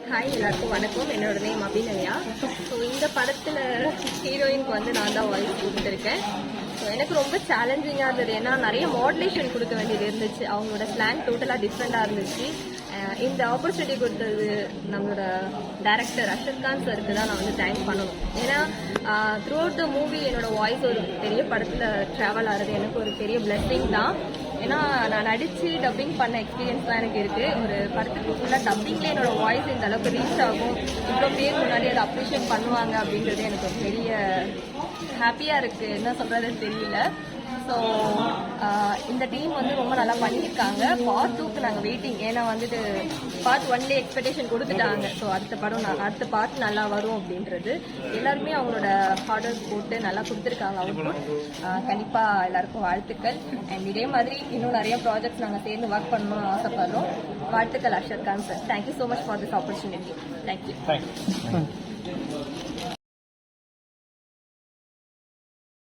Hi எல்லாருக்கும் வணக்கம். என்னோட நேம் அபிநயா. ஸோ இந்த படத்தில் ஹீரோயினுக்கு வந்து நான் தான் வாய்ஸ் கொடுத்துருக்கேன். ஸோ எனக்கு ரொம்ப சேலஞ்சிங்காக இருந்தது. ஏன்னா நிறைய மாடுலேஷன் கொடுக்க வேண்டியது இருந்துச்சு. அவங்களோட ஸ்லாங் டோட்டலாக டிஃப்ரெண்டாக இருந்துச்சு. இந்த ஆப்பர்ச்சுனிட்டி கொடுத்தது நம்மளோட டைரக்டர் அஷர் கான் சருக்கு தான் நான் வந்து தேங்க் பண்ணணும். ஏன்னா த்ரூ அவுட் த மூவி என்னோட வாய்ஸ் ஒரு பெரிய படத்தில் ட்ராவல் ஆகிறது எனக்கு ஒரு பெரிய பிளெஸிங் தான். ஏன்னா நான் நடித்து டப்பிங் பண்ண எக்ஸ்பீரியன்ஸ் தான் எனக்கு இருக்குது. ஒரு படத்துக்கு ஃபுல்லாக டப்பிங்லேயே என்னோட வாய்ஸ் இந்த அளவுக்கு ரீச் ஆகும், இவ்வளோ பேர் முன்னாடி அதை அப்ரிஷியேட் பண்ணுவாங்க அப்படின்றது எனக்கு ஒரு பெரிய ஹாப்பியாக இருக்குது. என்ன சொல்கிறதுன்னு தெரியல. ஸோ இந்த டீம் வந்து ரொம்ப நல்லா பண்ணியிருக்காங்க. பார்ட் 2க்கு நாங்கள் வெயிட்டிங். ஏன்னா வந்துட்டு பார்ட் 1லேயே எக்ஸ்பெக்டேஷன் கொடுத்துட்டாங்க. ஸோ அடுத்த பார்ட் நல்லா வரும் அப்படின்றது எல்லாருமே அவங்களோட ஹார்ட் ஒர்க் போட்டு நல்லா கொடுத்துருக்காங்க. அவுட்புட் கண்டிப்பாக எல்லாருக்கும் வாழ்த்துக்கள். அண்ட் இதே மாதிரி இன்னும் நிறைய ப்ராஜெக்ட்ஸ் நாங்கள் சேர்ந்து ஒர்க் பண்ணணும்னு ஆசைப்படுறோம். வாழ்த்துக்கள் Ashar Khan sir. Thank you so much for this opportunity. Thank you.